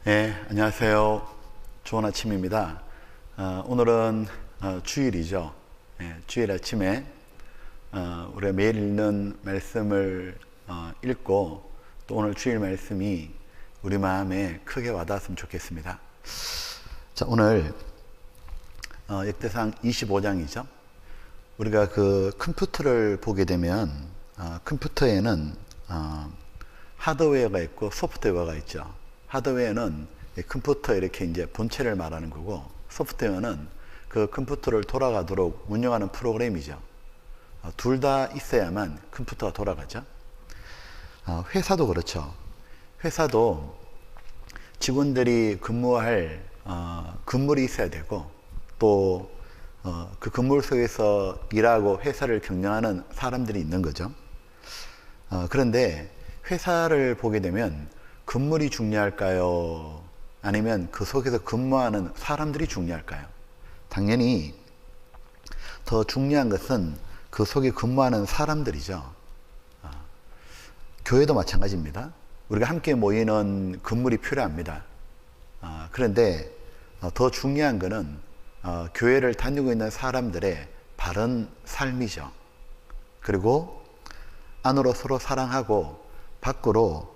네, 안녕하세요. 좋은 아침입니다. 오늘은 주일이죠. 주일 아침에 우리가 매일 읽는 말씀을 읽고 또 오늘 주일 말씀이 우리 마음에 크게 와닿았으면 좋겠습니다. 자, 오늘 역대상 25장이죠. 우리가 그 컴퓨터를 보게 되면 컴퓨터에는 하드웨어가 있고 소프트웨어가 있죠. 하드웨어는 컴퓨터 이렇게 이제 본체를 말하는 거고, 소프트웨어는 그 컴퓨터를 돌아가도록 운영하는 프로그램이죠. 둘 다 있어야만 컴퓨터가 돌아가죠. 회사도 그렇죠. 회사도 직원들이 근무할 건물이 있어야 되고, 또 그 건물 속에서 일하고 회사를 경영하는 사람들이 있는 거죠. 그런데 회사를 보게 되면 건물이 중요할까요? 아니면 그 속에서 근무하는 사람들이 중요할까요? 당연히 더 중요한 것은 그 속에 근무하는 사람들이죠. 교회도 마찬가지입니다. 우리가 함께 모이는 건물이 필요합니다. 그런데 더 중요한 것은 교회를 다니고 있는 사람들의 바른 삶이죠. 그리고 안으로 서로 사랑하고 밖으로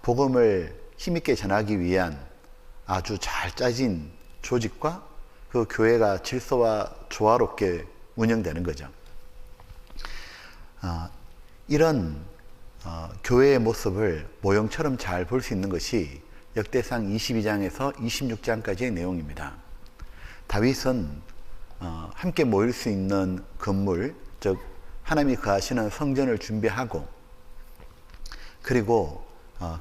복음을 힘있게 전하기 위한 아주 잘 짜진 조직과 그 교회가 질서와 조화롭게 운영되는 거죠. 이런 교회의 모습을 모형처럼 잘 볼 수 있는 것이 역대상 22장에서 26장까지의 내용입니다. 다윗은 함께 모일 수 있는 건물, 즉 하나님이 거하시는 성전을 준비하고, 그리고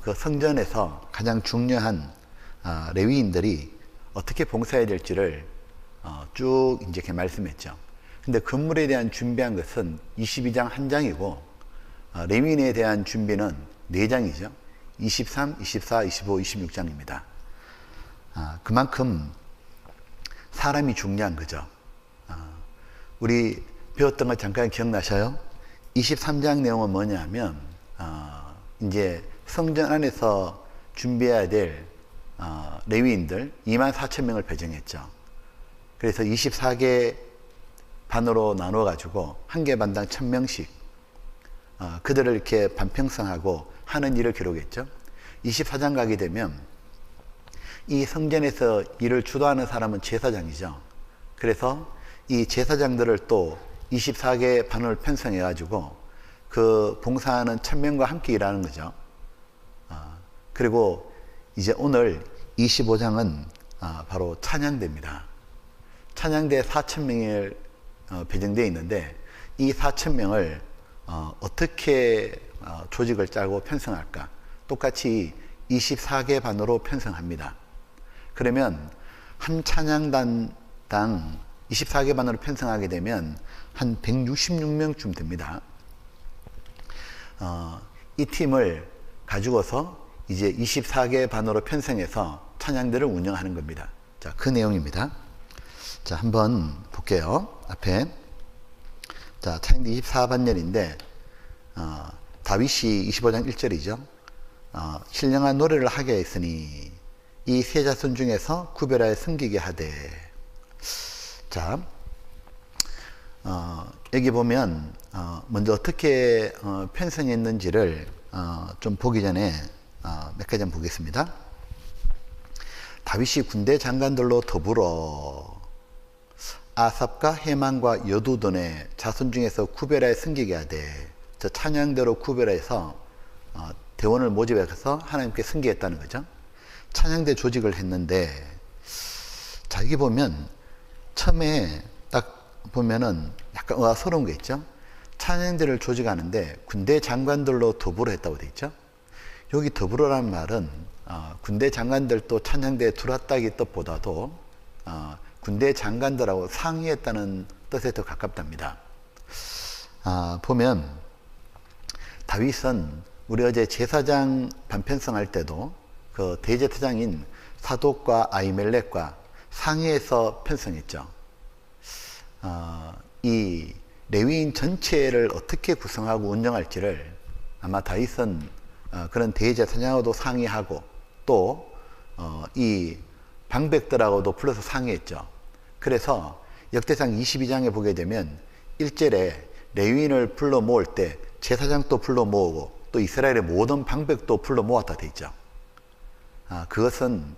그 성전에서 가장 중요한 레위인들이 어떻게 봉사해야 될지를 쭉 이렇게 말씀했죠. 근데 건물에 대한 준비한 것은 22장 한 장이고, 레위인에 대한 준비는 4장이죠. 23, 24, 25, 26장입니다. 그만큼 사람이 중요한 거죠. 우리 배웠던 거 잠깐 기억나셔요? 23장 내용은 뭐냐 하면 이제 성전 안에서 준비해야 될 레위인들 24,000명을 배정했죠. 그래서 24개 반으로 나누어 가지고 한 개 반당 1,000명씩 그들을 이렇게 반평성하고 하는 일을 기록했죠. 24장 가게 되면 이 성전에서 일을 주도하는 사람은 제사장이죠. 그래서 이 제사장들을 또 24개 반을 편성해 가지고 그 봉사하는 1,000명과 함께 일하는 거죠. 그리고 이제 오늘 25장은 바로 찬양대입니다. 찬양대 4,000명이 배정되어 있는데, 이 4,000명을 어떻게 조직을 짜고 편성할까? 똑같이 24개 반으로 편성합니다. 그러면 한 찬양단당 24개 반으로 편성하게 되면 한 166명쯤 됩니다. 이 팀을 가지고서 이제 24개 반으로 편성해서 찬양들을 운영하는 겁니다. 자, 그 내용입니다. 자, 한번 볼게요. 앞에. 자, 찬양대 24반열인데, 다윗이 25장 1절이죠. 신령한 노래를 하게 했으니 이 세 자손 중에서 구별하여 섬기게 하되. 자, 여기 보면 먼저 어떻게 편성했는지를 좀 보기 전에 몇 가지 한번 보겠습니다. 다윗이 군대 장관들로 더불어 아삽과 헤만과 여두둔의 자손 중에서 구별하여 섬기게 하되, 저 찬양대로 구별해서 대원을 모집해서 하나님께 섬기겠다는 거죠. 찬양대 조직을 했는데, 자, 여기 보면 처음에 딱 보면은 약간 의아스러운 게 있죠. 찬양대를 조직하는데 군대 장관들로 더불어 했다고 돼 있죠. 여기 더불어라는 말은 군대 장관들도 찬양대에 들어왔다기 뜻보다도 군대 장관들하고 상의했다는 뜻에 더 가깝답니다. 보면 다윗은 우리 어제 제사장 반편성할 때도 그 대제사장인 사독과 아히멜렉과 상의해서 편성했죠. 이 레위인 전체를 어떻게 구성하고 운영할지를 아마 다윗은 그런 대제사장하고도 상의하고 또 이 방백들하고도 불러서 상의했죠. 그래서 역대상 22장에 보게 되면 1절에 레위인을 불러 모을 때 제사장도 불러 모으고 또 이스라엘의 모든 방백도 불러 모았다 돼 있죠. 그것은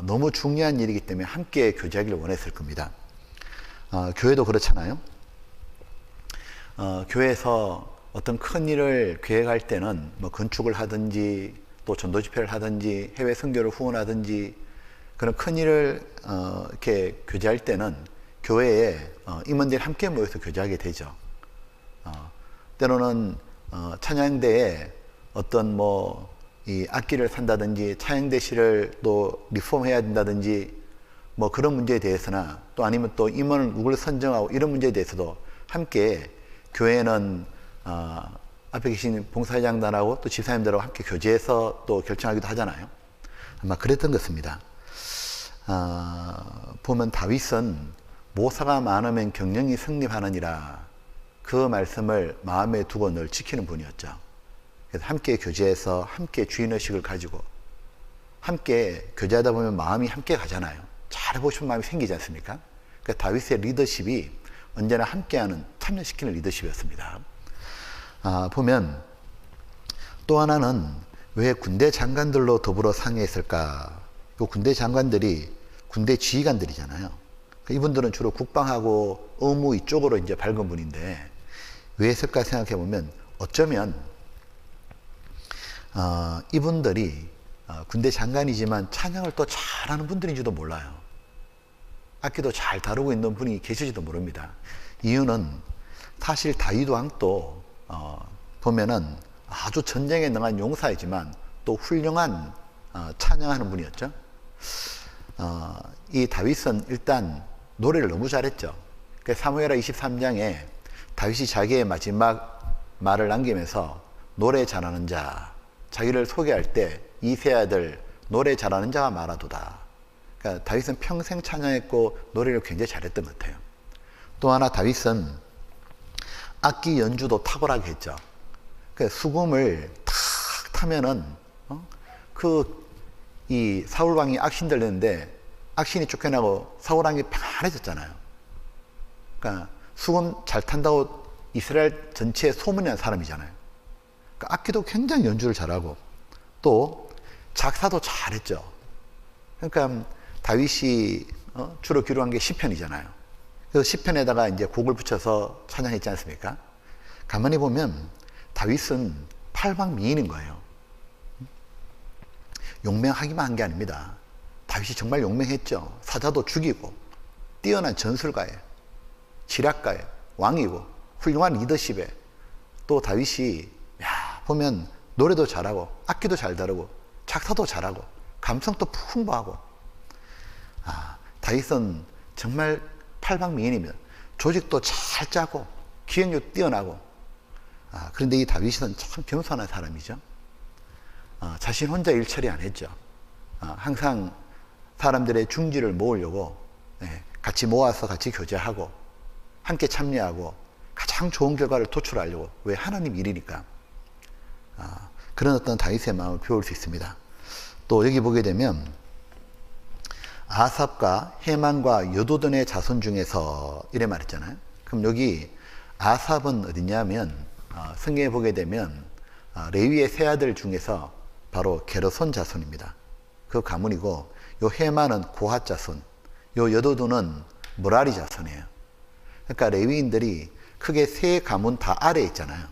너무 중요한 일이기 때문에 함께 교제하기를 원했을 겁니다. 교회도 그렇잖아요. 교회에서 어떤 큰 일을 계획할 때는 뭐 건축을 하든지 또 전도 집회를 하든지 해외 선교를 후원하든지 그런 큰 일을 이렇게 교제할 때는 교회에 임원들이 함께 모여서 교제하게 되죠. 때로는 찬양대에 어떤 뭐 이 악기를 산다든지 찬양대실을 또 리폼해야 된다든지 뭐 그런 문제에 대해서나 또 아니면 또 임원을 누굴 선정하고 이런 문제에 대해서도 함께 교회는 앞에 계신 봉사회장단하고 또 집사님들하고 함께 교제해서 또 결정하기도 하잖아요. 아마 그랬던 것 같습니다. 보면 다윗은 모사가 많으면 경영이 승리하느니라 그 말씀을 마음에 두고 늘 지키는 분이었죠. 그래서 함께 교제해서 함께 주인의식을 가지고 함께 교제하다 보면 마음이 함께 가잖아요. 잘해보고 싶은 마음이 생기지 않습니까? 그러니까 다윗의 리더십이 언제나 함께하는 참여시키는 리더십이었습니다. 보면 또 하나는 왜 군대 장관들로 더불어 상의했을까? 이 군대 장관들이 군대 지휘관들이잖아요. 그러니까 이분들은 주로 국방하고 의무 이쪽으로 이제 밝은 분인데 왜 했을까 생각해 보면 어쩌면 이분들이 군대 장관이지만 찬양을 또 잘하는 분들인지도 몰라요. 악기도 잘 다루고 있는 분이 계실지도 모릅니다. 이유는 사실 다윗 왕도 보면은 아주 전쟁에 능한 용사이지만 또 훌륭한 찬양하는 분이었죠. 이 다윗은 일단 노래를 너무 잘했죠. 사무엘하 23장에 다윗이 자기의 마지막 말을 남기면서 노래 잘하는 자, 자기를 소개할 때 이세 아들 노래 잘하는 자가 말하도다. 그러니까 다윗은 평생 찬양했고 노래를 굉장히 잘했던 것 같아요. 또 하나 다윗은 악기 연주도 탁월하게 했죠. 그러니까 수금을 탁 타면은 이 사울 왕이 악신 들렸는데 악신이 쫓겨나고 사울 왕이 평안해졌잖아요. 그러니까 수금 잘 탄다고 이스라엘 전체에 소문이 난 사람이잖아요. 그러니까 악기도 굉장히 연주를 잘하고 또 작사도 잘했죠. 그러니까 다윗이 주로 기록한 게 시편이잖아요. 그래서 시편에다가 이제 곡을 붙여서 찬양했지 않습니까? 가만히 보면 다윗은 팔방미인인 거예요. 용맹하기만 한 게 아닙니다. 다윗이 정말 용맹했죠. 사자도 죽이고 뛰어난 전술가예요. 지략가예요. 왕이고 훌륭한 리더십에 또 다윗이 보면 노래도 잘하고 악기도 잘 다루고 작사도 잘하고 감성도 풍부하고 다윗은 정말 팔방미인입니다. 조직도 잘 짜고 기억력 뛰어나고 그런데 이 다윗은 참 겸손한 사람이죠. 자신 혼자 일 처리 안 했죠. 항상 사람들의 중지를 모으려고 같이 모아서 같이 교제하고 함께 참여하고 가장 좋은 결과를 도출하려고. 왜? 하나님 일이니까. 그런 어떤 다윗의 마음을 배울 수 있습니다. 또 여기 보게 되면 아삽과 헤만과 여도돈의 자손 중에서 이래 말했잖아요. 그럼 여기 아삽은 어디냐면 성경에 보게 되면 레위의 세 아들 중에서 바로 게르손 자손입니다. 그 가문이고 요 헤만은 고핫 자손, 요 여도돈은 므라리 자손이에요. 그러니까 레위인들이 크게 세 가문 다 아래에 있잖아요.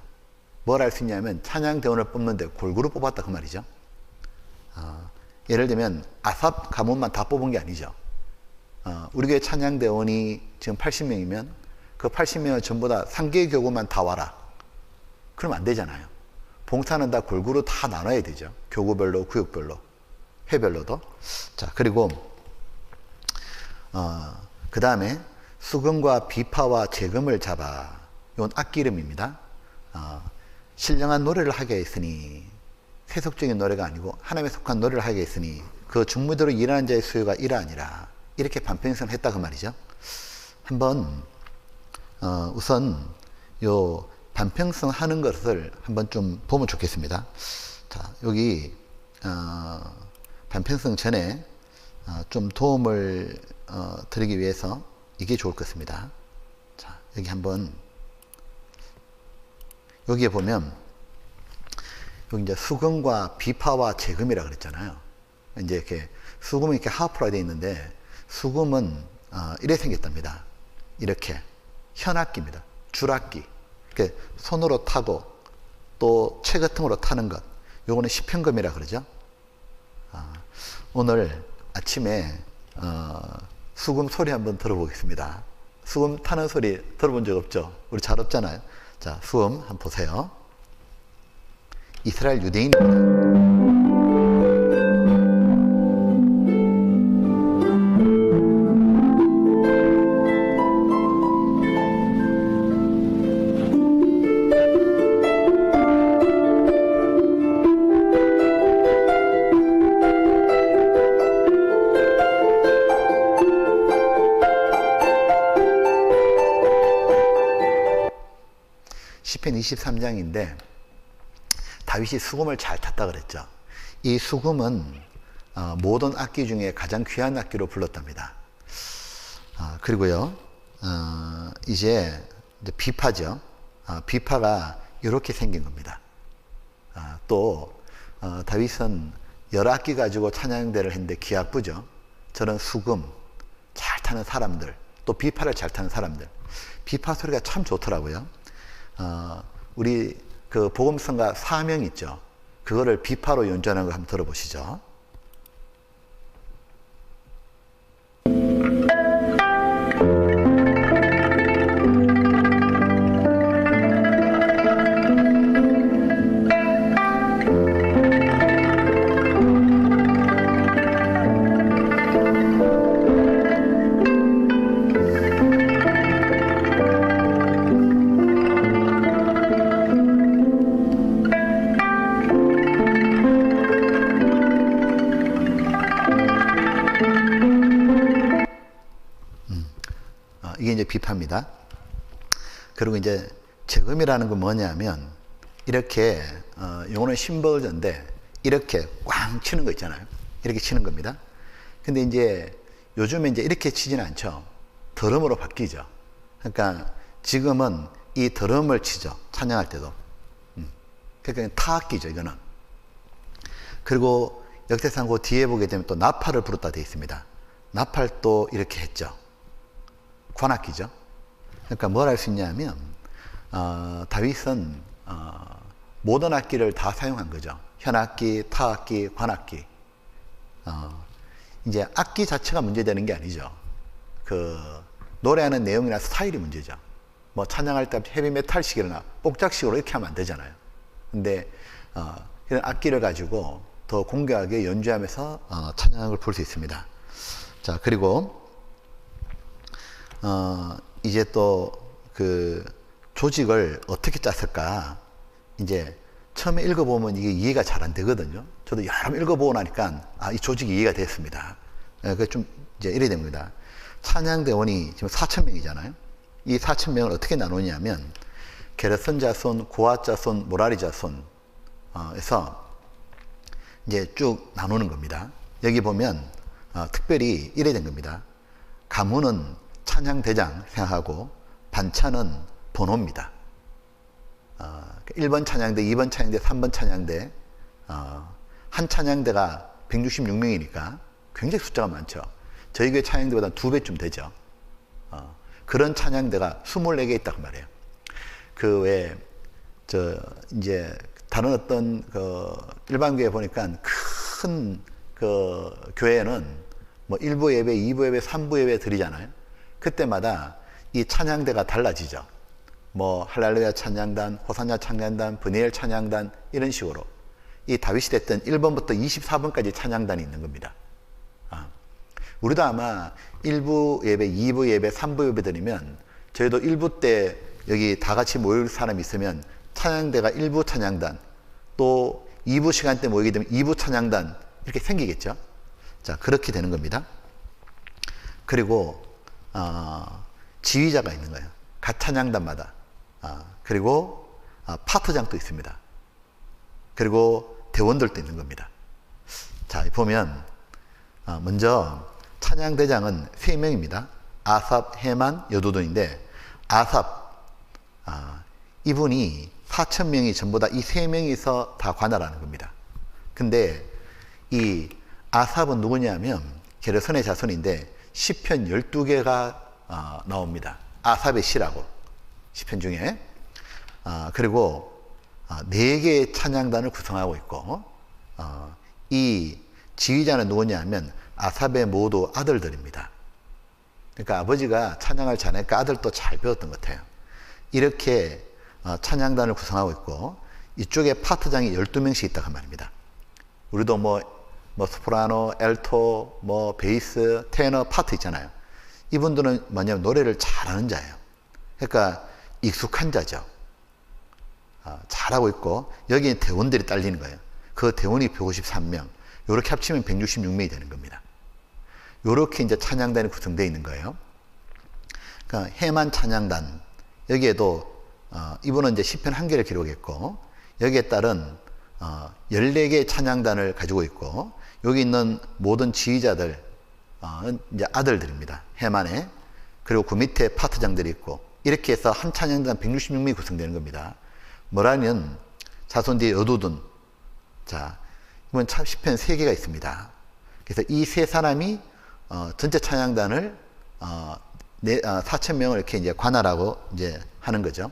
뭘 할 수 있냐면 찬양대원을 뽑는데 골고루 뽑았다 그 말이죠. 예를 들면 아삽 가문만 다 뽑은 게 아니죠. 우리 교회 찬양대원이 지금 80명이면 그 80명을 전부 다 3개 교구만 다 와라. 그러면 안 되잖아요. 봉사는 다 골고루 다 나눠야 되죠. 교구별로, 구역별로, 회별로도. 자, 그리고 그 다음에 수금과 비파와 재금을 잡아. 이건 악기 이름입니다. 신령한 노래를 하게 했으니, 세속적인 노래가 아니고 하나님에 속한 노래를 하게 했으니 그 중무대로 일하는 자의 수요가 이러하니라. 이렇게 반평선을 했다 그 말이죠. 한번 우선 요 반평선 하는 것을 한번 좀 보면 좋겠습니다. 자, 여기 반편성 전에 좀 도움을 드리기 위해서 이게 좋을 것 같습니다. 자, 여기 한번 여기에 보면 여기 이제 수금과 비파와 재금이라 그랬잖아요. 이제 이렇게 수금은 이렇게 하프로 되어 있는데 수금은 이래 생겼답니다. 이렇게 현악기입니다. 줄악기. 이렇게 손으로 타고 또 채 같은 거로 타는 것. 요거는 시편금이라 그러죠. 오늘 아침에 수금 소리 한번 들어보겠습니다. 수금 타는 소리 들어본 적 없죠? 우리 잘 없잖아요. 자, 수금 한번 보세요. 이스라엘 유대인입니다. 23장인데 다윗이 수금을 잘 탔다 그랬죠. 이 수금은 모든 악기 중에 가장 귀한 악기로 불렀답니다. 그리고요 이제 비파죠. 비파가 이렇게 생긴 겁니다. 또 다윗은 여러 악기 가지고 찬양대를 했는데 기악부죠. 저런 수금 잘 타는 사람들, 또 비파를 잘 타는 사람들, 비파 소리가 참 좋더라고요. 우리 그 복음성가 사명 있죠. 그거를 비파로 연주하는 거 한번 들어보시죠. 이게 이제 비파입니다. 그리고 이제 재금이라는 건 뭐냐면 이렇게 요거는 심벌전인데 이렇게 꽝 치는 거 있잖아요. 이렇게 치는 겁니다. 근데 이제 요즘에 이제 이렇게 치지는 않죠. 드럼으로 바뀌죠. 그러니까 지금은 이 드럼을 치죠. 찬양할 때도. 그러니까 타악기죠, 이거는. 그리고 역대상 그 뒤에 보게 되면 또 나팔을 부르다 되어 있습니다. 나팔도 이렇게 했죠. 관악기죠. 그러니까 뭘 할 수 있냐면 다윗은 모든 악기를 다 사용한 거죠. 현악기, 타악기, 관악기. 이제 악기 자체가 문제되는 게 아니죠. 그 노래하는 내용이나 스타일이 문제죠. 뭐 찬양할 때 헤비메탈식이나 뽕짝식으로 이렇게 하면 안 되잖아요. 근데 이런 악기를 가지고 더 공교하게 연주하면서 찬양을 볼 수 있습니다. 자, 그리고 이제 또 그 조직을 어떻게 짰을까? 이제 처음에 읽어보면 이게 이해가 잘 안 되거든요. 저도 여러 번 읽어보고 나니까 이 조직이 이해가 됐습니다. 그게 좀 이제 이래 됩니다. 찬양대원이 지금 4,000명이잖아요. 이 4,000명을 어떻게 나누냐면 게르선 자손, 고앗 자손, 모라리 자손 에서 이제 쭉 나누는 겁니다. 여기 보면 특별히 이래 된 겁니다. 가문은 찬양대장 생각하고 반찬은 번호입니다. 1번 찬양대, 2번 찬양대, 3번 찬양대. 한 찬양대가 166명이니까 굉장히 숫자가 많죠. 저희 교회 찬양대보다 2배쯤 되죠. 그런 찬양대가 24개 있다고 말해요. 그 외에 이제 다른 어떤 일반 교회 보니까 큰 그 교회는 뭐 1부 예배, 2부 예배, 3부 예배 드리잖아요. 그때마다 이 찬양대가 달라지죠. 뭐 할렐루야 찬양단, 호산야 찬양단, 브니엘 찬양단 이런 식으로 이 다윗이 됐던 1번부터 24번까지 찬양단이 있는 겁니다. 우리도 아마 1부 예배, 2부 예배, 3부 예배 드리면 저희도 1부 때 여기 다 같이 모일 사람이 있으면 찬양대가 1부 찬양단, 또 2부 시간 때 모이게 되면 2부 찬양단 이렇게 생기겠죠. 자, 그렇게 되는 겁니다. 그리고 지휘자가 있는 거예요. 각 찬양단마다. 그리고 파트장도 있습니다. 그리고 대원들도 있는 겁니다. 자, 보면 먼저 찬양대장은 3명입니다. 아삽, 헤만, 여두둔인데 아삽, 이분이 4,000명이 전부 다 이 3명이서 다 관할하는 겁니다. 근데 이 아삽은 누구냐면 게르손의 자손인데 시편 12개가 나옵니다. 아삽의 시라고 시편 중에. 그리고 4개의 찬양단을 구성하고 있고 이 지휘자는 누구냐면 아삽의 모두 아들들입니다. 그러니까 아버지가 찬양을 잘하니까 아들도 잘 배웠던 것 같아요. 이렇게 찬양단을 구성하고 있고 이쪽에 파트장이 12명씩 있다고 말입니다. 우리도 뭐 소프라노, 엘토, 베이스, 테너, 파트 있잖아요. 이분들은 뭐냐면 노래를 잘하는 자예요. 그러니까 익숙한 자죠. 잘하고 있고 여기에 대원들이 딸리는 거예요. 그 대원이 153명. 이렇게 합치면 166명이 되는 겁니다. 이렇게 이제 찬양단이 구성되어 있는 거예요. 그러니까 헤만 찬양단 여기에도 이분은 이제 시편 1개를 기록했고 여기에 따른 14개의 찬양단을 가지고 있고 여기 있는 모든 지휘자들 이제 아들들입니다. 헤만에. 그리고 그 밑에 파트장들이 있고 이렇게 해서 한 찬양단 166명이 구성되는 겁니다. 뭐라면 자손 뒤에 여두둔. 자, 이번 시편 3개가 있습니다. 그래서 이 3사람이 전체 찬양단을 4,000명을 이렇게 이제 관할하고 이제 하는 거죠.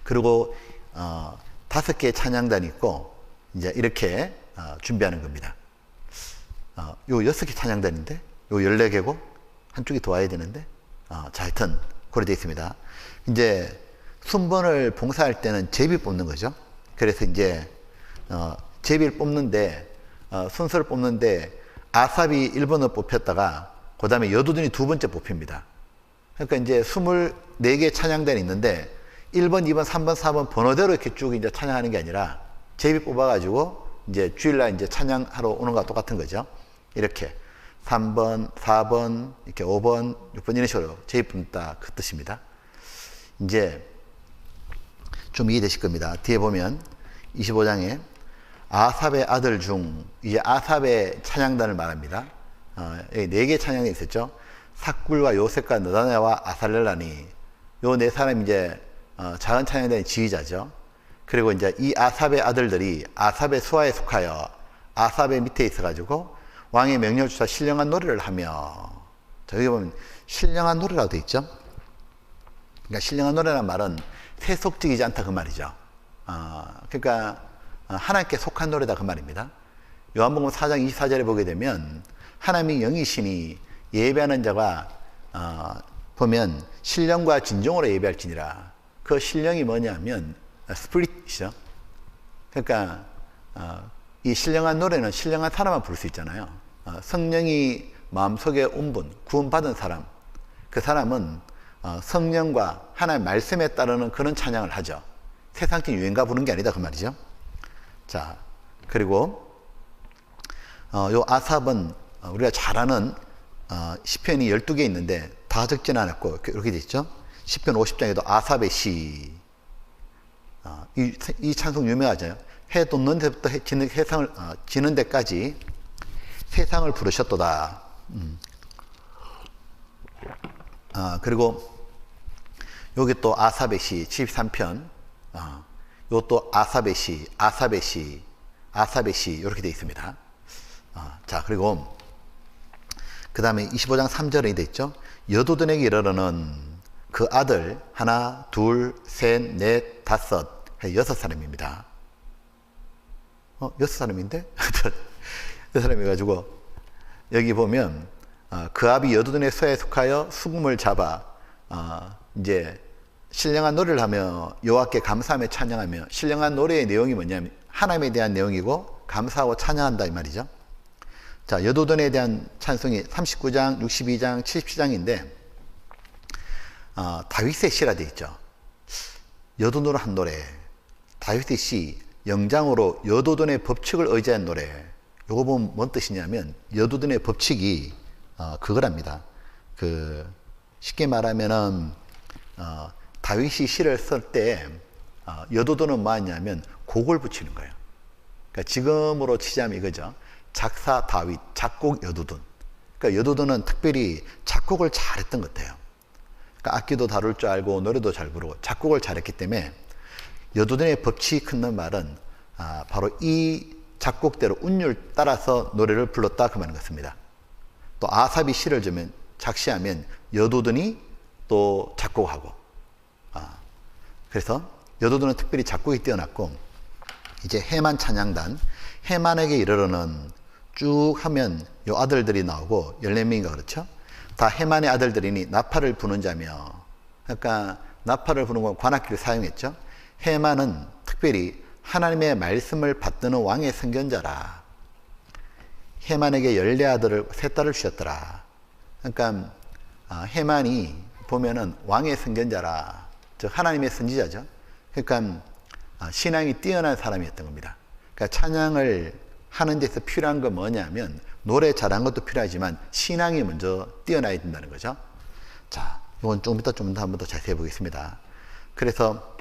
그리고 5개의 찬양단이 있고 이제 이렇게 준비하는 겁니다. 요 6개 찬양단인데 요 14개고 한쪽이 더 와야 되는데 자, 하여튼 그렇게 되어 있습니다. 이제 순번을 봉사할 때는 제비 뽑는 거죠. 그래서 이제 제비를 뽑는데 순서를 뽑는데 아삽이 1번을 뽑혔다가 그 다음에 여두둔이 2번째 뽑힙니다. 그러니까 이제 24개 찬양단이 있는데 1번, 2번, 3번, 4번 번호대로 이렇게 쭉 이제 찬양하는 게 아니라 제비 뽑아가지고 이제 주일날 이제 찬양하러 오는 거와 똑같은 거죠. 이렇게 3번, 4번, 이렇게 5번, 6번 이런 식으로 제비 뽑는다 그 뜻입니다. 이제 좀 이해되실 겁니다. 뒤에 보면 25장에 아삽의 아들 중 이제 아삽의 찬양단을 말합니다. 여기 4개의 찬양이 있었죠. 삭굴과 요셉과 느다냐와 아살렐라니 요 4사람이 이제 작은 찬양단의 지휘자죠. 그리고 이제 이 아삽의 아들들이 아삽의 수하에 속하여 아삽의 밑에 있어가지고 왕의 명령을 주사 신령한 노래를 하며 자, 여기 보면 신령한 노래라고 되어 있죠. 그러니까 신령한 노래라는 말은 세속적이지 않다 그 말이죠. 그러니까 하나님께 속한 노래다 그 말입니다. 요한복음 4장 24절에 보게 되면 하나님이 영이시니 예배하는 자가 보면 신령과 진정으로 예배할지니라. 그 신령이 뭐냐면 스피릿이죠. 그러니까 이 신령한 노래는 신령한 사람만 부를 수 있잖아요. 성령이 마음속에 온 분, 구원받은 사람, 그 사람은 성령과 하나님의 말씀에 따르는 그런 찬양을 하죠. 세상적인 유행가 부르는 게 아니다 그 말이죠. 자, 그리고 요 아삽은 우리가 잘 아는 시편이 12개 있는데 다 적지는 않았고 이렇게 돼 있죠. 시편 50장에도 아삽의 시. 이 찬송 유명하죠. 해 돋는 데부터 지는 데까지 세상을 부르셨도다. 그리고 여기 또 아삽의 시 73편. 요것도 아삽의 시, 아삽의 시, 아삽의 시 이렇게 되어 있습니다. 자, 그리고 그 다음에 25장 3절에 되어 있죠. 여두둔에게 이르러는 그 아들 하나, 둘, 셋, 넷, 다섯, 6사람입니다. 6사람인데? 6사람이 가지고 여기 보면 그 아비 여두둔의 서에 속하여 수금을 잡아 이제 신령한 노래를 하며 여호와께 감사하며 찬양하며 신령한 노래의 내용이 뭐냐면 하나님에 대한 내용이고 감사하고 찬양한다 이 말이죠. 자, 여두둔에 대한 찬송이 39장, 62장, 77장인데 다윗의 시라 되어 있죠. 여두둔으로 한 노래, 다윗의 시, 영장으로 여두둔의 법칙을 의지한 노래. 요거 보면 뭔 뜻이냐면 여두둔의 법칙이 그거랍니다. 쉽게 말하면은 다윗이 시를 쓸 때 여두둔은 뭐냐면 곡을 붙이는 거예요. 그러니까 지금으로 치자면 이거죠. 작사 다윗, 작곡 여두둔. 그러니까 여두둔은 특별히 작곡을 잘했던 것 같아요. 그러니까 악기도 다룰 줄 알고 노래도 잘 부르고 작곡을 잘했기 때문에 여두둔의 법칙이 큰 말은 바로 이 작곡대로 운율 따라서 노래를 불렀다 그 말인 것입니다. 또 아삽이 시를 주면 작시하면 여두둔이 또 작곡하고 그래서 여두둔은 특별히 작곡이 뛰어났고 이제 해만 찬양단 해만에게 이르러는 쭉 하면 요 아들들이 나오고 14명인가 그렇죠? 다 해만의 아들들이니 나팔을 부는 자며 그러니까 나팔을 부는 건 관악기를 사용했죠. 해만은 특별히 하나님의 말씀을 받드는 왕의 선견자라. 해만에게 14아들을 3딸을 주셨더라. 그러니까 해만이 보면은 왕의 선견자라. 즉 하나님의 선지자죠. 그러니까 신앙이 뛰어난 사람이었던 겁니다. 그러니까 찬양을 하는 데서 필요한 건 뭐냐면 노래 잘하는 것도 필요하지만 신앙이 먼저 뛰어나야 된다는 거죠. 자, 이건 좀 이따 좀 더 한 번 더 자세히 보겠습니다. 그래서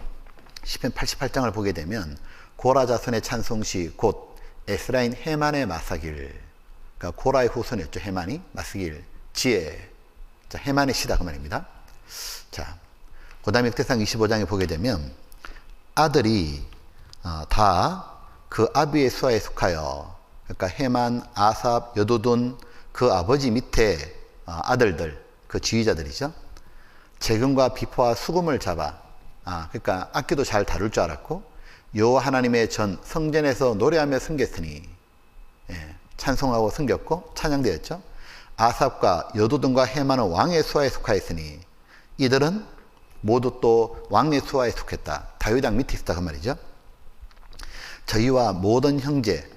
시편 88장을 보게 되면 고라 자손의 찬송시 곧 에스라인 해만의 마사길, 그러니까 고라의 후손이었죠. 해만이 마사길 지혜, 자, 해만의 시다 그 말입니다. 자, 그 다음에 역대상 25장에 보게 되면 아들이 다 그 아비의 수하에 속하여, 그러니까 해만, 아삽, 여두둔 그 아버지 밑에 아들들, 그 지휘자들이죠. 재금과 비포와 수금을 잡아, 그러니까 악기도 잘 다룰 줄 알았고 여호와 하나님의 전 성전에서 노래하며 섬겼으니, 찬송하고 섬겼고 찬양되었죠. 아삽과 여두둔과 해만은 왕의 수하에 속하였으니 이들은 모두 또 왕의 수하에 속했다. 다윗왕 밑에 있었다 그 말이죠. 저희와 모든 형제,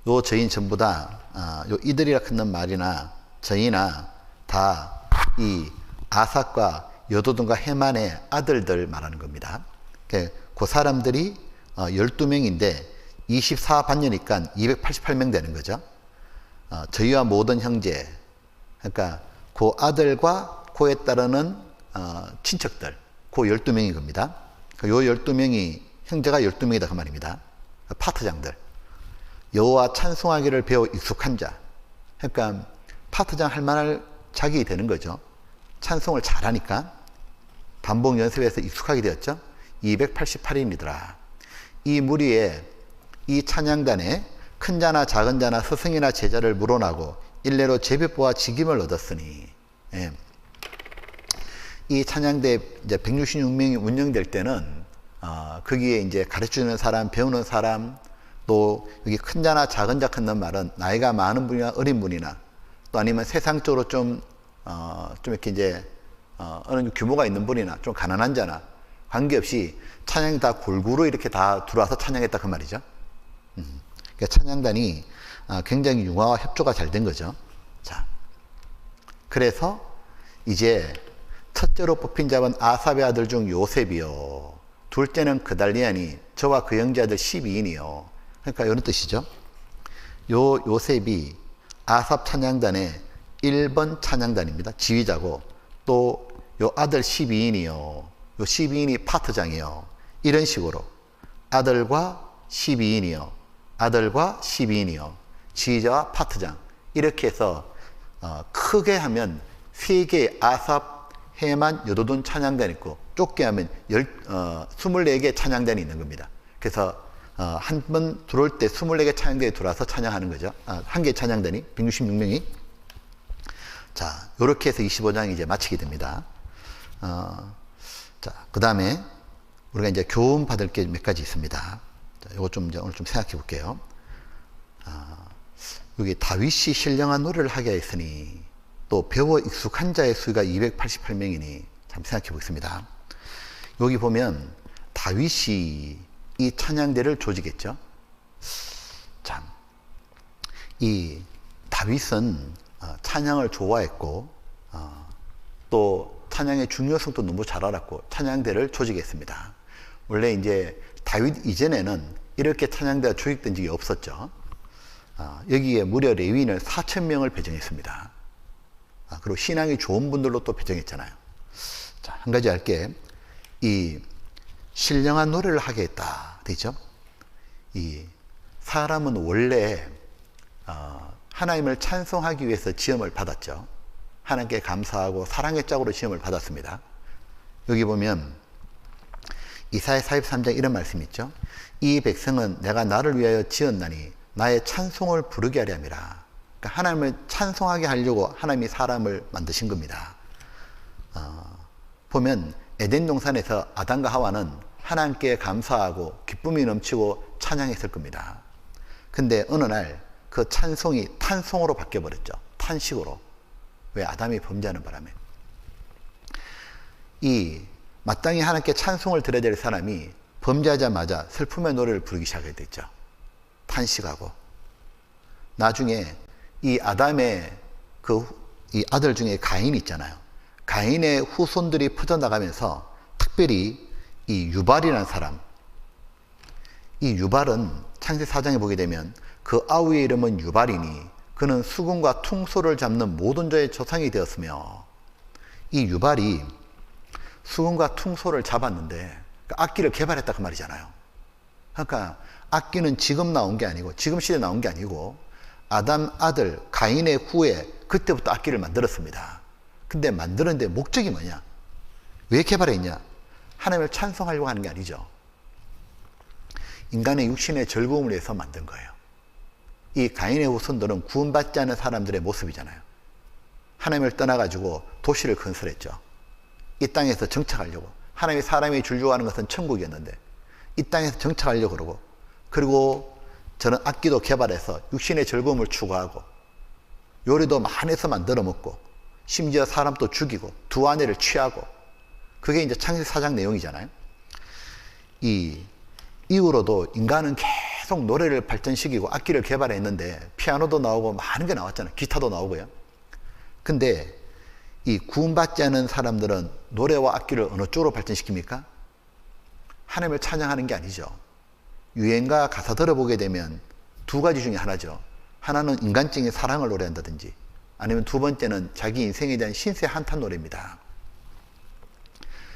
요 저희는 전부 다 요 이들이라 하는 말이나 저희나 다 이 아삽과 여두둔과 해만의 아들들 말하는 겁니다. 그 사람들이 12명인데 24반년이니까 288명 되는 거죠. 저희와 모든 형제, 그러니까 그 아들과 그에 따르는 친척들, 그 12명인 겁니다. 요 12명이 형제가 12명이다 그 말입니다. 파트장들. 여호와 찬송하기를 배워 익숙한 자. 그러니까 파트장 할 만할 자격이 되는 거죠. 찬송을 잘하니까 반복 연습해서 익숙하게 되었죠. 288인이더라. 이 무리에 이 찬양단에 큰 자나 작은 자나 스승이나 제자를 물어나고 일례로 제비보와 직임을 얻었으니, 이 찬양대 이제 166명이 운영될 때는 거기에 이제 가르치는 사람, 배우는 사람, 또 여기 큰 자나 작은 자 큰 말은 나이가 많은 분이나 어린 분이나 또 아니면 세상적으로 좀 이렇게 이제 어느 규모가 있는 분이나 좀 가난한 자나 관계없이 찬양이 다 골고루 이렇게 다 들어와서 찬양했다 그 말이죠. 그러니까 찬양단이 굉장히 융화와 협조가 잘 된 거죠. 자, 그래서 이제 첫째로 뽑힌 자는 아삽의 아들 중 요셉이요. 둘째는 그달리아니 저와 그 형제아들 12인이요. 그러니까 이런 뜻이죠. 요 요셉이 아삽 찬양단의 1번 찬양단입니다. 지휘자고 또 요 아들 12인이요. 요 12인이 파트장이요. 이런 식으로 아들과 12인이요. 아들과 12인이요. 지휘자와 파트장. 이렇게 해서 크게 하면 3개의 아삽, 해만, 여두둔 찬양단이 있고 좁게 하면 24개 찬양단이 있는 겁니다. 그래서 한 번 들어올 때 24개 찬양단이 들어와서 찬양하는 거죠. 한 개 찬양단이 166명이. 자, 요렇게 해서 25장이 이제 마치게 됩니다. 자, 그 다음에 우리가 이제 교훈 받을 게 몇 가지 있습니다. 자, 요거 좀 이제 오늘 좀 생각해 볼게요. 여기 다윗이 신령한 노래를 하게 했으니 또 배워 익숙한 자의 수가 288명이니 참 생각해 보겠습니다. 여기 보면 다윗이 이 찬양대를 조직했죠. 참, 이 다윗은 찬양을 좋아했고 또 찬양의 중요성도 너무 잘 알았고 찬양대를 조직했습니다. 원래 이제 다윗 이전에는 이렇게 찬양대가 조직된 적이 없었죠. 여기에 무려 레위인을 4,000명을 배정했습니다. 그리고 신앙이 좋은 분들로 또 배정했잖아요. 자, 한 가지 할게. 이 신령한 노래를 하게 했다. 되죠? 이 사람은 원래 하나님을 찬송하기 위해서 지음을 받았죠. 하나님께 감사하고 사랑의 짝으로 지음을 받았습니다. 여기 보면 이사야 43장 이런 말씀이 있죠. 이 백성은 내가 나를 위하여 지었나니 나의 찬송을 부르게 하려 함이라. 그러니까 하나님을 찬송하게 하려고 하나님이 사람을 만드신 겁니다. 보면 에덴 동산에서 아담과 하와는 하나님께 감사하고 기쁨이 넘치고 찬양했을 겁니다. 근데 어느 날 그 찬송이 탄송으로 바뀌어버렸죠. 탄식으로. 왜? 아담이 범죄하는 바람에. 마땅히 하나님께 찬송을 드려야 될 사람이 범죄하자마자 슬픔의 노래를 부르기 시작하게 됐죠. 탄식하고. 나중에 이 아담의 이 아들 중에 가인이 있잖아요. 가인의 후손들이 퍼져나가면서 특별히 이 유발이라는 사람, 이 유발은 창세기 4장에 보게 되면 그 아우의 이름은 유발이니 그는 수금과 퉁소를 잡는 모든 자의 조상이 되었으며, 이 유발이 수금과 퉁소를 잡았는데 그러니까 악기를 개발했다 그 말이잖아요. 그러니까 악기는 지금 나온 게 아니고, 지금 시대에 나온 게 아니고 아담 아들 가인의 후에 그때부터 악기를 만들었습니다. 근데 만드는데 목적이 뭐냐? 왜 개발했냐? 하나님을 찬송하려고 하는 게 아니죠. 인간의 육신의 즐거움을 위해서 만든 거예요. 이 가인의 후손들은 구원받지 않은 사람들의 모습이잖아요. 하나님을 떠나가지고 도시를 건설했죠. 이 땅에서 정착하려고. 하나님이 사람이 주려고 하는 것은 천국이었는데 이 땅에서 정착하려고 그러고, 그리고 저는 악기도 개발해서 육신의 즐거움을 추구하고 요리도 많이 해서 만들어 먹고 심지어 사람도 죽이고 두 아내를 취하고, 그게 이제 창세기 4장 내용이잖아요. 이후로도 인간은 계속 노래를 발전시키고 악기를 개발했는데 피아노도 나오고 많은 게 나왔잖아요. 기타도 나오고요. 근데 이 구원받지 않은 사람들은 노래와 악기를 어느 쪽으로 발전시킵니까? 하나님을 찬양하는 게 아니죠. 유행가 가사 들어보게 되면 두 가지 중에 하나죠. 하나는 인간적인 사랑을 노래한다든지, 아니면 두 번째는 자기 인생에 대한 신세 한탄 노래입니다.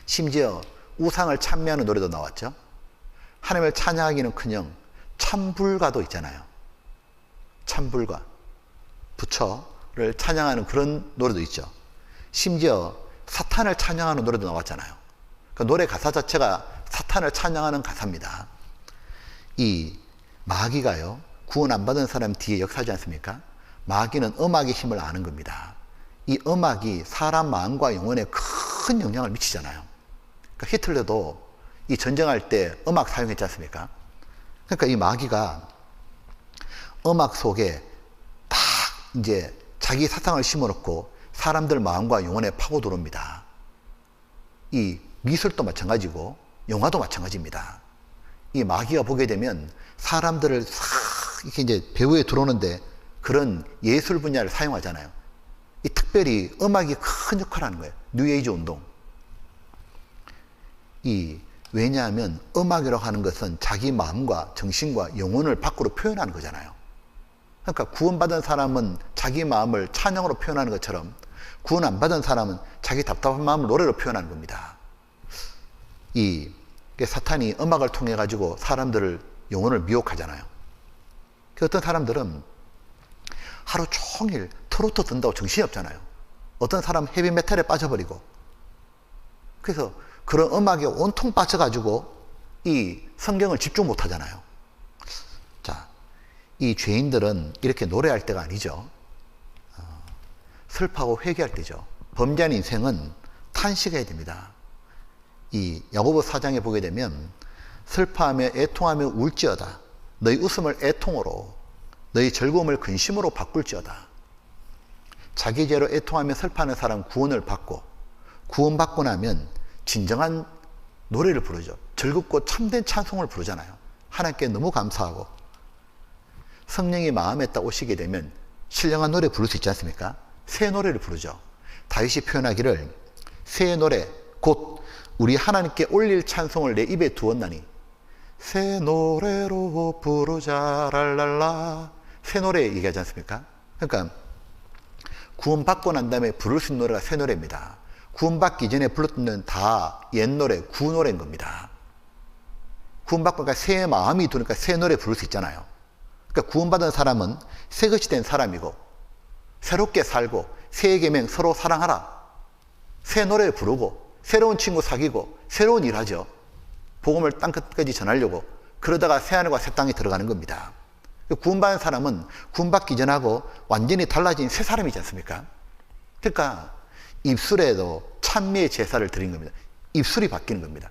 심지어 우상을 찬미하는 노래도 나왔죠. 하나님을 찬양하기는커녕 찬불가도 있잖아요. 찬불가, 부처를 찬양하는 그런 노래도 있죠. 심지어 사탄을 찬양하는 노래도 나왔잖아요. 그 노래 가사 자체가 사탄을 찬양하는 가사입니다. 이 마귀가요, 구원 안 받은 사람 뒤에 역사하지 않습니까? 마귀는 음악의 힘을 아는 겁니다. 이 음악이 사람 마음과 영혼에 큰 영향을 미치잖아요. 그러니까 히틀러도 이 전쟁할 때 음악 사용했지 않습니까? 그러니까 이 마귀가 음악 속에 딱 이제 자기 사상을 심어놓고 사람들 마음과 영혼에 파고 들어옵니다. 이 미술도 마찬가지고 영화도 마찬가지입니다. 이 마귀가 보게 되면 사람들을 싹 이렇게 이제 배후에 들어오는데 그런 예술 분야를 사용하잖아요. 이 특별히 음악이 큰 역할을 하는 거예요. 뉴에이지 운동. 왜냐하면 음악이라고 하는 것은 자기 마음과 정신과 영혼을 밖으로 표현하는 거잖아요. 그러니까 구원받은 사람은 자기 마음을 찬양으로 표현하는 것처럼 구원 안 받은 사람은 자기 답답한 마음을 노래로 표현하는 겁니다. 사탄이 음악을 통해 가지고 사람들을, 영혼을 미혹하잖아요. 어떤 사람들은 하루 종일 트로트 듣는다고 정신이 없잖아요. 어떤 사람은 헤비메탈에 빠져버리고, 그래서 그런 음악에 온통 빠져가지고 이 성경을 집중 못 하잖아요. 자, 이 죄인들은 이렇게 노래할 때가 아니죠. 슬퍼하고 회개할 때죠. 범죄한 인생은 탄식해야 됩니다. 이 야고보 4장에 보게 되면 슬퍼하며 애통하며 울지어다. 너희 웃음을 애통으로, 너희 즐거움을 근심으로 바꿀지어다. 자기 죄로 애통하며 슬퍼하는 사람 구원을 받고, 구원받고 나면 진정한 노래를 부르죠. 즐겁고 참된 찬송을 부르잖아요. 하나님께 너무 감사하고. 성령이 마음에 딱 오시게 되면 신령한 노래 부를 수 있지 않습니까? 새 노래를 부르죠. 다윗이 표현하기를 새 노래 곧 우리 하나님께 올릴 찬송을 내 입에 두었나니 새 노래로 부르자 랄랄라. 새 노래 얘기하지 않습니까? 그러니까 구원받고 난 다음에 부를 수 있는 노래가 새 노래입니다. 구원받기 전에 불렀던 노래는 다 옛 노래, 구노래인 겁니다. 구원받고 새 마음이 드니까 새 노래 부를 수 있잖아요. 그러니까 그러니까 구원받은 사람은 새 것이 된 사람이고 새롭게 살고 새 계명 서로 사랑하라. 새 노래 부르고 새로운 친구 사귀고 새로운 일 하죠. 복음을 땅끝까지 전하려고 그러다가 새 하늘과 새 땅에 들어가는 겁니다. 구원받은 사람은 구원받기 전하고 완전히 달라진 새 사람이지 않습니까? 그러니까 입술에도 찬미의 제사를 드린 겁니다. 입술이 바뀌는 겁니다.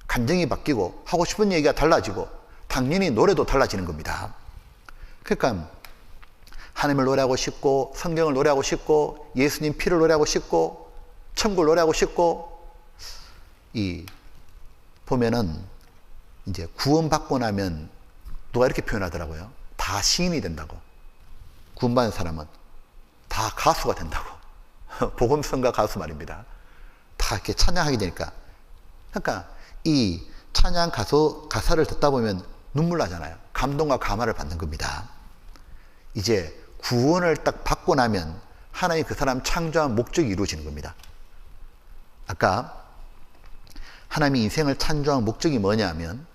감정이 바뀌고 하고 싶은 얘기가 달라지고 당연히 노래도 달라지는 겁니다. 그러니까 하나님을 노래하고 싶고 성경을 노래하고 싶고 예수님 피를 노래하고 싶고 천국을 노래하고 싶고 보면은 이제 구원받고 나면 누가 이렇게 표현하더라고요. 다 시인이 된다고. 구원받은 사람은 다 가수가 된다고. 복음성가 가수 말입니다. 다 이렇게 찬양하게 되니까. 그러니까 이 찬양 가사를 듣다 보면 눈물 나잖아요. 감동과 감화를 받는 겁니다. 이제 구원을 딱 받고 나면 하나님 그 사람 창조한 목적이 이루어지는 겁니다. 아까 하나님이 인생을 창조한 목적이 뭐냐면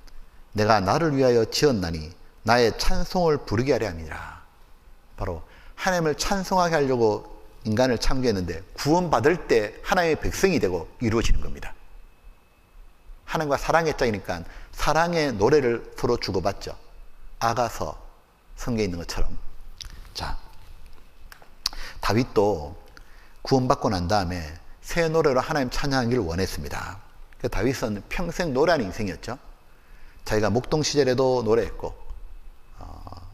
내가 나를 위하여 지었나니 나의 찬송을 부르게 하려 함이라. 바로 하나님을 찬송하게 하려고 인간을 창조했는데 구원받을 때 하나님의 백성이 되고 이루어지는 겁니다. 하나님과 사랑의 짝이니까 사랑의 노래를 서로 주고받죠. 아가서 성경에 있는 것처럼. 자, 다윗도 구원받고 난 다음에 새 노래로 하나님 찬양하기를 원했습니다. 다윗은 평생 노래하는 인생이었죠. 자기가 목동 시절에도 노래했고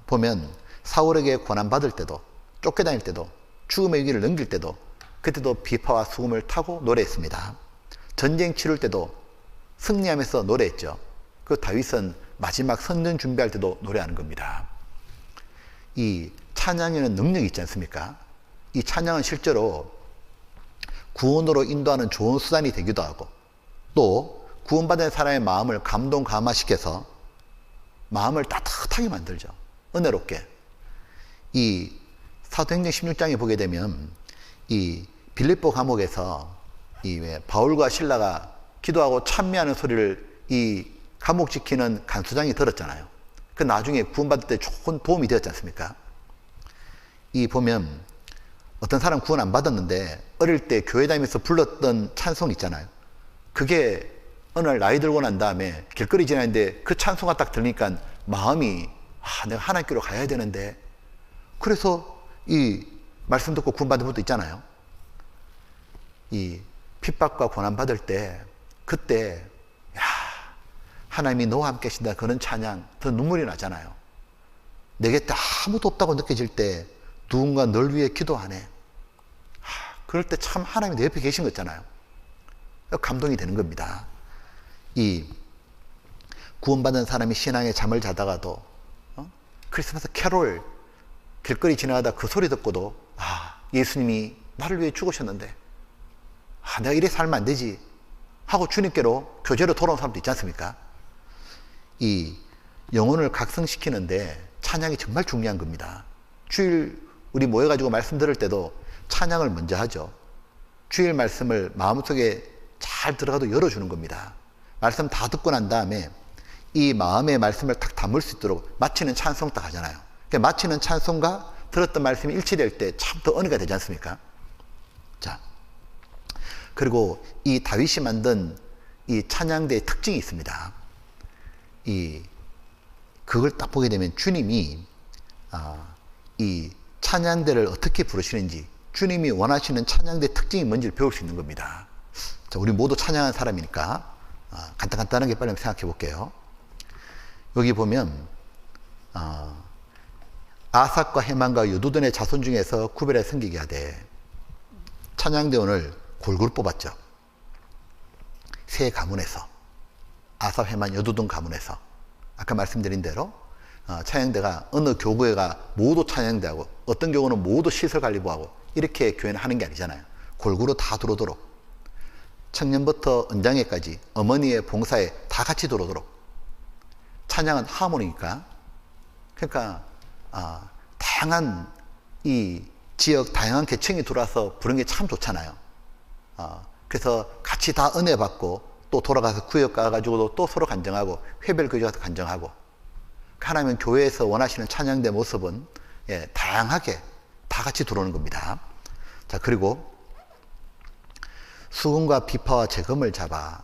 보면 사울에게 고난받을 때도 쫓겨다닐 때도 죽음의 위기를 넘길 때도 그때도 비파와 수금을 타고 노래했습니다. 전쟁 치를 때도 승리하면서 노래했죠. 그 다윗은 마지막 선전 준비할 때도 노래하는 겁니다. 이 찬양에는 능력이 있지 않습니까? 이 찬양은 실제로 구원으로 인도하는 좋은 수단이 되기도 하고 또 구원받은 사람의 마음을 감동 감화시켜서 마음을 따뜻하게 만들죠. 은혜롭게. 이 사도행전 16장에 보게 되면 이 빌립보 감옥에서 이 바울과 실라가 기도하고 찬미하는 소리를 이 감옥 지키는 간수장이 들었잖아요. 그 나중에 구원받을 때 좋은 도움이 되었지 않습니까? 이 보면 어떤 사람 구원 안 받았는데 어릴 때 교회 다니면서 불렀던 찬송 있잖아요. 그게 어느 날 나이 들고 난 다음에 길거리 지나는데 그 찬송가 딱 들으니까 마음이 내가 하나님께로 가야 되는데 그래서 이 말씀 듣고 구원받은 분도 있잖아요. 이 핍박과 고난 받을 때 그때 하나님이 너와 함께 계신다 그런 찬양 더 눈물이 나잖아요. 내게 아무도 없다고 느껴질 때 누군가 널 위해 기도하네. 그럴 때 참 하나님이 내 옆에 계신 거 있잖아요. 감동이 되는 겁니다. 이 구원받은 사람이 신앙에 잠을 자다가도 크리스마스 캐롤 길거리 지나가다 그 소리 듣고도 예수님이 나를 위해 죽으셨는데 내가 이래 살면 안 되지 하고 주님께로 교제로 돌아온 사람도 있지 않습니까? 이 영혼을 각성시키는데 찬양이 정말 중요한 겁니다. 주일 우리 모여가지고 말씀 들을 때도 찬양을 먼저 하죠. 주일 말씀을 마음속에 잘 들어가도 열어주는 겁니다. 말씀 다 듣고 난 다음에 이 마음의 말씀을 딱 담을 수 있도록 마치는 찬송 딱 하잖아요. 그러니까 마치는 찬송과 들었던 말씀이 일치될 때 참 더 은혜가 되지 않습니까? 자, 그리고 이 다윗이 만든 이 찬양대의 특징이 있습니다. 그걸 딱 보게 되면 주님이 이 찬양대를 어떻게 부르시는지 주님이 원하시는 찬양대 특징이 뭔지를 배울 수 있는 겁니다. 자, 우리 모두 찬양한 사람이니까 간단하게 빨리 생각해 볼게요. 여기 보면 아삭과 헤만과 여두둔의 자손 중에서 구별해 섬기게 하되 찬양대 오늘 골고루 뽑았죠. 세 가문에서 아삭, 헤만, 여두둔 가문에서 아까 말씀드린 대로 찬양대가 어느 교구에가 모두 찬양대하고 어떤 교구는 모두 시설관리부하고 이렇게 교회는 하는 게 아니잖아요. 골고루 다 들어오도록 청년부터 은장회까지 어머니의 봉사에 다 같이 들어오도록 찬양은 하모니니까 그러니까 다양한 이 지역 다양한 계층이 들어와서 부르는 게 참 좋잖아요. 그래서 같이 다 은혜 받고 또 돌아가서 구역 가가지고도 또 서로 간증하고 회별 교제 가서 간증하고 하나님 교회에서 원하시는 찬양대 모습은 예, 다양하게 다 같이 들어오는 겁니다. 자, 그리고 수금과 비파와 재금을 잡아.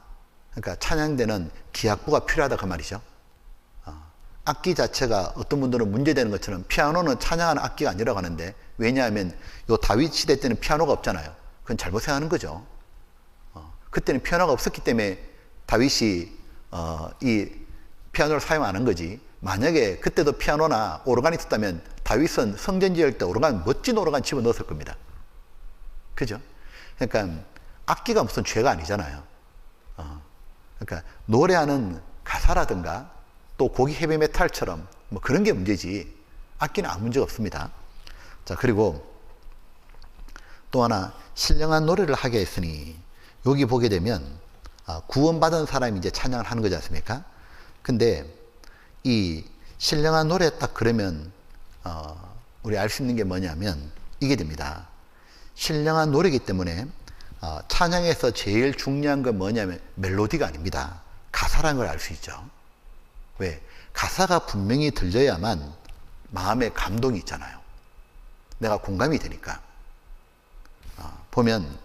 그러니까 찬양대는 기악부가 필요하다 그 말이죠. 악기 자체가 어떤 분들은 문제되는 것처럼 피아노는 찬양하는 악기가 아니라고 하는데, 왜냐하면 요 다윗 시대 때는 피아노가 없잖아요. 그건 잘못 생각하는 거죠. 그때는 피아노가 없었기 때문에 다윗이 이 피아노를 사용 안 한 거지. 만약에 그때도 피아노나 오르간이 있었다면 다윗은 성전 지을 때 오르간, 멋진 오르간 집어넣었을 겁니다. 그죠? 그러니까 악기가 무슨 죄가 아니잖아요. 그러니까 노래하는 가사라든가 또 고기 헤비 메탈처럼 뭐 그런 게 문제지, 악기는 아무 문제가 없습니다. 자, 그리고 또 하나, 신령한 노래를 하게 했으니, 여기 보게 되면 구원받은 사람이 이제 찬양을 하는 거지 않습니까? 근데 이 신령한 노래 딱 그러면 우리 알 수 있는 게 뭐냐면 이게 됩니다. 신령한 노래이기 때문에 찬양에서 제일 중요한 건 뭐냐면 멜로디가 아닙니다. 가사라는 걸 알 수 있죠. 왜? 가사가 분명히 들려야만 마음에 감동이 있잖아요. 내가 공감이 되니까. 보면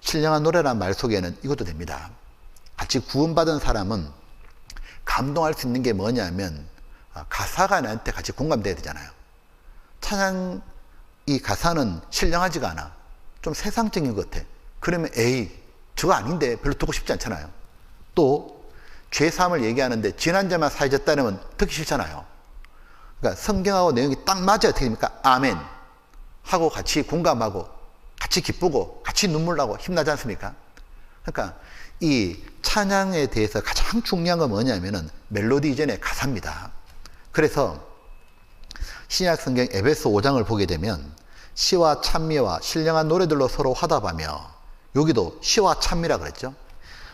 신령한 노래라는 말 속에는 이것도 됩니다. 같이 구원받은 사람은 감동할 수 있는 게 뭐냐면 가사가 나한테 같이 공감돼야 되잖아요. 찬양 이 가사는 신령하지가 않아. 좀 세상적인 것 같아. 그러면 에이 저거 아닌데 별로 듣고 싶지 않잖아요. 또 죄사함을 얘기하는데 지난 죄만 사해졌다면 듣기 싫잖아요. 그러니까 성경하고 내용이 딱 맞아야 어떻게 됩니까? 아멘 하고 같이 공감하고 같이 기쁘고 같이 눈물 나고 힘나지 않습니까? 그러니까 이 찬양에 대해서 가장 중요한 건 뭐냐면은 멜로디 이전에 가사입니다. 그래서 신약 성경 에베소 5장을 보게 되면 시와 찬미와 신령한 노래들로 서로 화답하며, 여기도 시와 찬미라 그랬죠.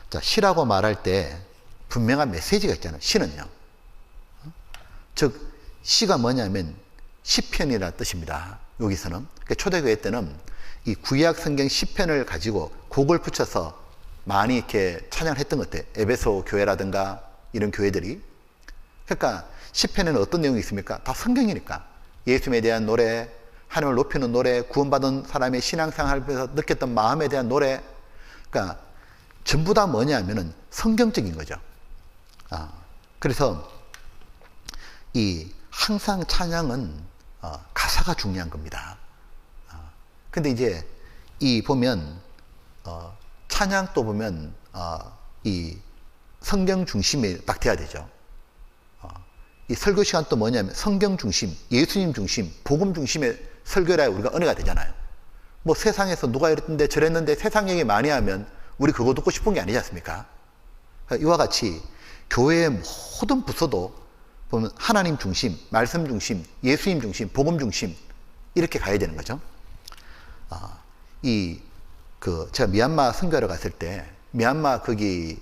자, 시라고 말할 때 분명한 메시지가 있잖아요. 시는요. 즉 시가 뭐냐면 시편이라는 뜻입니다. 여기서는. 그러니까 초대교회 때는 이 구약 성경 시편을 가지고 곡을 붙여서 많이 이렇게 찬양을 했던 것 같아요. 에베소 교회라든가 이런 교회들이. 그러니까 시편에는 어떤 내용이 있습니까? 다 성경이니까. 예수님에 대한 노래, 하나님을 높이는 노래, 구원받은 사람의 신앙생활에서 느꼈던 마음에 대한 노래. 그러니까 전부 다 뭐냐면은 성경적인 거죠. 그래서 이 항상 찬양은 가사가 중요한 겁니다. 근데 이제 이 보면 찬양 또 보면 이 성경 중심이 딱 돼야 되죠. 이 설교 시간 또 뭐냐면 성경 중심, 예수님 중심, 복음 중심의 설교라 우리가 은혜가 되잖아요. 뭐 세상에서 누가 이랬는데 저랬는데 세상 얘기 많이 하면 우리 그거 듣고 싶은 게 아니지 않습니까? 이와 같이 교회의 모든 부서도 보면 하나님 중심, 말씀 중심, 예수님 중심, 복음 중심 이렇게 가야 되는 거죠. 제가 미얀마 선교하러 갔을 때 미얀마 거기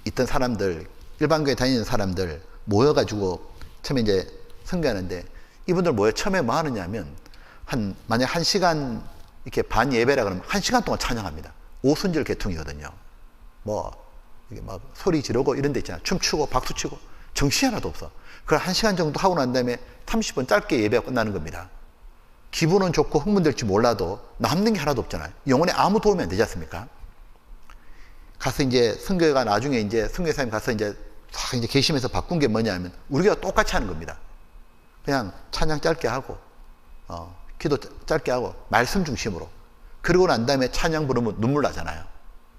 있던 사람들, 일반교회 다니는 사람들 모여가지고 처음에 이제 선교하는데, 이분들 모여 처음에 뭐 하느냐면 만약 1시간 이렇게 반 예배라 그러면 1시간 동안 찬양합니다. 오순절 계통이거든요. 이게 막 소리 지르고 이런 데 있잖아요. 춤추고 박수치고 정신이 하나도 없어. 그걸 1시간 정도 하고 난 다음에 30분 짧게 예배가 끝나는 겁니다. 기분은 좋고 흥분될지 몰라도 남는 게 하나도 없잖아요. 영혼에 아무 도움이 안 되지 않습니까? 가서 이제 선교회가 나중에 이제 선교사님 가서 이제 계시면서 바꾼 게 뭐냐면 우리가 똑같이 하는 겁니다. 그냥 찬양 짧게 하고 기도 짧게 하고 말씀 중심으로, 그러고 난 다음에 찬양 부르면 눈물 나잖아요.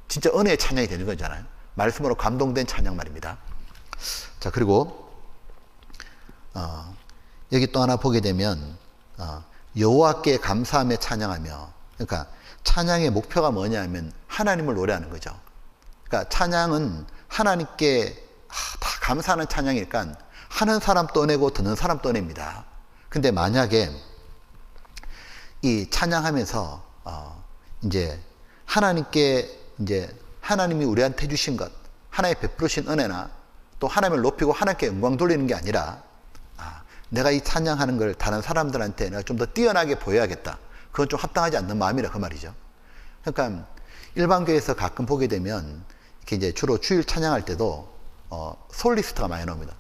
진짜 은혜의 찬양이 되는 거잖아요. 말씀으로 감동된 찬양 말입니다. 자, 그리고 여기 또 하나 보게 되면 여호와께 감사하며 찬양하며, 그러니까 찬양의 목표가 뭐냐면 하나님을 노래하는 거죠. 그러니까 찬양은 하나님께 다 감사하는 찬양이니까 하는 사람 떠내고 듣는 사람 떠냅니다. 근데 만약에 이 찬양하면서 이제 하나님께 이제 하나님이 우리한테 주신 것, 하나님 베푸신 은혜나 또 하나님을 높이고 하나님께 영광 돌리는 게 아니라 내가 이 찬양하는 걸 다른 사람들한테 내가 좀 더 뛰어나게 보여야겠다. 그건 좀 합당하지 않는 마음이라 그 말이죠. 그러니까 일반교회에서 가끔 보게 되면 이렇게 이제 주로 주일 찬양할 때도 솔리스트가 많이 나옵니다.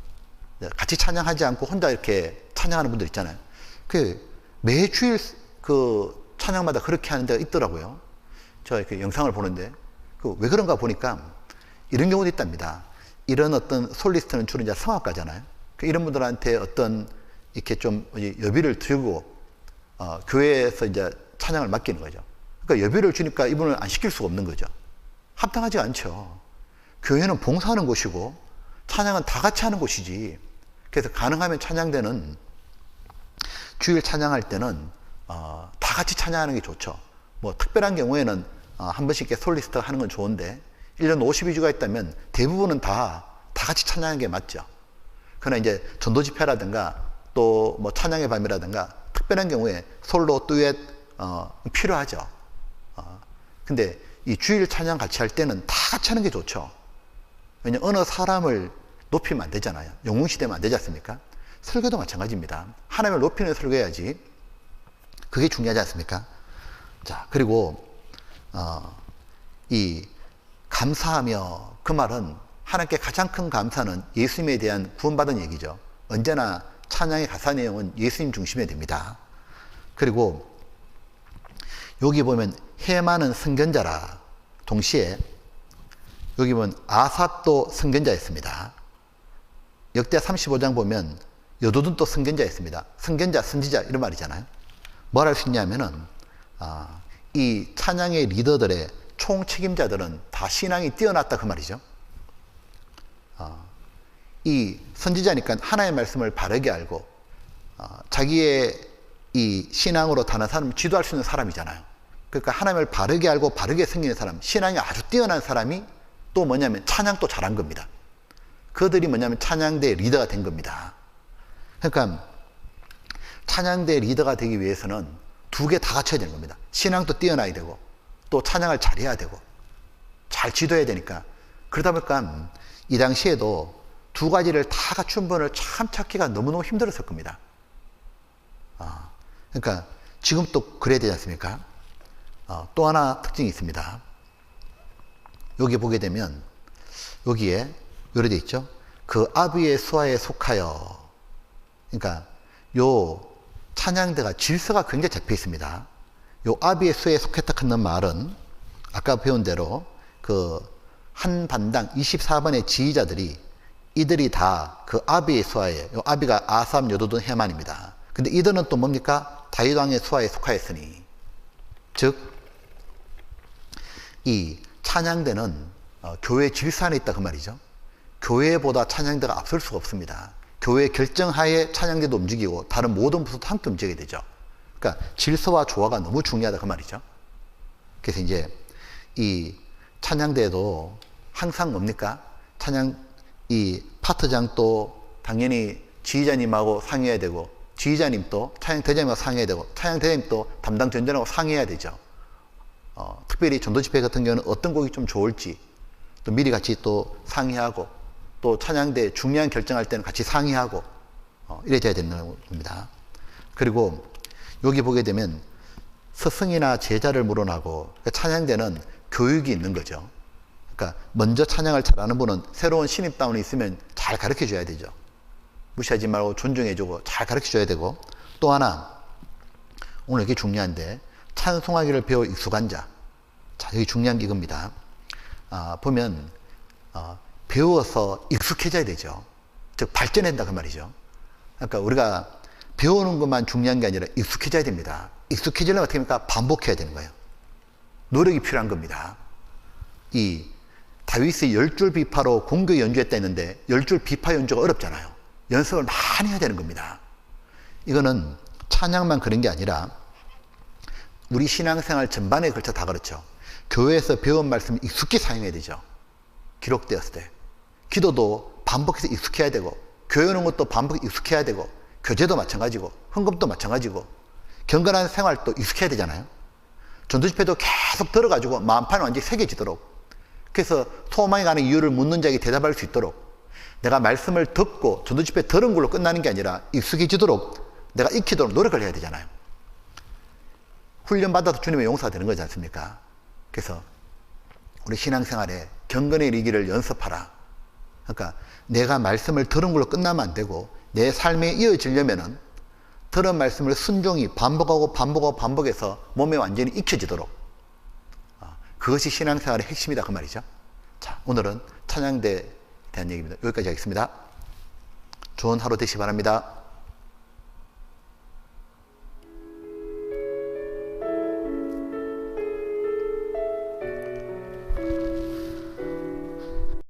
같이 찬양하지 않고 혼자 이렇게 찬양하는 분들 있잖아요. 매주일 찬양마다 그렇게 하는 데가 있더라고요. 저 이렇게 영상을 보는데 왜 그런가 보니까 이런 경우도 있답니다. 이런 어떤 솔리스트는 주로 이제 성악가잖아요. 이런 분들한테 어떤 이렇게 좀 여비를 들고 교회에서 이제 찬양을 맡기는 거죠. 그러니까 여비를 주니까 이분을 안 시킬 수가 없는 거죠. 합당하지 않죠. 교회는 봉사하는 곳이고 찬양은 다 같이 하는 곳이지. 그래서 가능하면 찬양대는 주일 찬양할 때는 다 같이 찬양하는 게 좋죠. 뭐 특별한 경우에는 한 번씩 이렇게 솔리스트가 하는 건 좋은데 1년 52주가 있다면 대부분은 다 같이 찬양하는 게 맞죠. 그러나 이제 전도 집회라든가 또 뭐 찬양의 밤이라든가 특별한 경우에 솔로 듀엣 필요하죠. 근데 이 주일 찬양 같이 할 때는 다 같이 하는 게 좋죠. 왜냐면 어느 사람을 높이면 안 되잖아요. 영웅시되면 안 되지 않습니까? 설교도 마찬가지입니다. 하나님을 높이는 설교해야지. 그게 중요하지 않습니까? 자, 그리고 이 감사하며, 그 말은 하나님께 가장 큰 감사는 예수님에 대한 구원받은 얘기죠. 언제나 찬양의 가사 내용은 예수님 중심에 됩니다. 그리고 여기 보면 헤만은 선견자라, 동시에 여기 보면 아삽도 선견자였습니다. 역대 35장 보면 여도둔도 선견자였습니다. 선견자, 선지자 이런 말이잖아요. 뭘 할 수 있냐면은 이 찬양의 리더들의 총책임자들은 다 신앙이 뛰어났다 그 말이죠. 이 선지자니까 하나의 말씀을 바르게 알고 자기의 이 신앙으로 다른 사람을 지도할 수 있는 사람이잖아요. 그러니까 하나님을 바르게 알고 바르게 섬기는 사람, 신앙이 아주 뛰어난 사람이 또 뭐냐면 찬양도 잘한 겁니다. 그들이 뭐냐면 찬양대 리더가 된 겁니다. 그러니까 찬양대 리더가 되기 위해서는 두 개 다 갖춰야 되는 겁니다. 신앙도 뛰어나야 되고 또 찬양을 잘해야 되고 잘 지도해야 되니까. 그러다 보니까 이 당시에도 두 가지를 다 갖춘 분을 참 찾기가 너무너무 힘들었을 겁니다. 그러니까 지금 또 그래야 되지 않습니까? 또 하나 특징이 있습니다. 여기 보게 되면 여기에 요래 돼 있죠. 그 아비의 수하에 속하여. 그러니까 요 찬양대가 질서가 굉장히 잡혀 있습니다. 요 아비의 수에 속했다 하는 말은 아까 배운 대로 그 한 반당 24번의 지휘자들이 이들이 다 그 아비의 수하에, 요 아비가 아삽, 여도둔, 헤만입니다. 근데 이들은 또 뭡니까? 다윗 왕의 수하에 속하였으니, 즉 이 찬양대는 교회 질서 안에 있다 그 말이죠. 교회보다 찬양대가 앞설 수가 없습니다. 교회 결정하에 찬양대도 움직이고 다른 모든 부서도 함께 움직이게 되죠. 그러니까 질서와 조화가 너무 중요하다 그 말이죠. 그래서 이제 이 찬양대도 항상 뭡니까? 찬양 이 파트장도 당연히 지휘자님하고 상의해야 되고, 지휘자님도 찬양대장님하고 상의해야 되고, 찬양대장님도 담당 전전하고 상의해야 되죠. 특별히 전도집회 같은 경우는 어떤 곡이 좀 좋을지 또 미리 같이 또 상의하고, 또 찬양대 중요한 결정할 때는 같이 상의하고 이래야 되는 겁니다. 그리고 여기 보게 되면 스승이나 제자를 물어나고, 그러니까 찬양대는 교육이 있는 거죠. 그러니까 먼저 찬양을 잘하는 분은 새로운 신입다운이 있으면 잘 가르쳐 줘야 되죠. 무시하지 말고 존중해 주고 잘 가르쳐 줘야 되고, 또 하나 오늘 이게 중요한데 찬송하기를 배워 익숙한 자. 자, 여기 중요한 게 이겁니다. 보면 배워서 익숙해져야 되죠. 즉 발전한다 그 말이죠. 그러니까 우리가 배우는 것만 중요한 게 아니라 익숙해져야 됩니다. 익숙해지려면 어떻게 합니까? 반복해야 되는 거예요. 노력이 필요한 겁니다. 이 다윗이 10줄 비파로 공교 연주했다 했는데 10줄 비파 연주가 어렵잖아요. 연습을 많이 해야 되는 겁니다. 이거는 찬양만 그런 게 아니라 우리 신앙생활 전반에 걸쳐 다 그렇죠. 교회에서 배운 말씀 익숙히 사용해야 되죠. 기록되었을 때. 기도도 반복해서 익숙해야 되고, 교회 오는 것도 반복 익숙해야 되고, 교제도 마찬가지고, 헌금도 마찬가지고, 경건한 생활도 익숙해야 되잖아요. 전도집회도 계속 들어가지고 마음판이 완전히 새겨지도록, 그래서 소망이 가는 이유를 묻는 자에게 대답할 수 있도록, 내가 말씀을 듣고 전도집회 들은 걸로 끝나는 게 아니라 익숙해지도록 내가 익히도록 노력을 해야 되잖아요. 훈련받아서 주님의 용사가 되는 거지 않습니까? 그래서 우리 신앙생활에 경건의 리기를 연습하라. 그러니까 내가 말씀을 들은 걸로 끝나면 안 되고 내 삶에 이어지려면은 들은 말씀을 순종히 반복해서 몸에 완전히 익혀지도록, 그것이 신앙생활의 핵심이다 그 말이죠. 자, 오늘은 찬양대에 대한 얘기입니다. 여기까지 하겠습니다. 좋은 하루 되시기 바랍니다.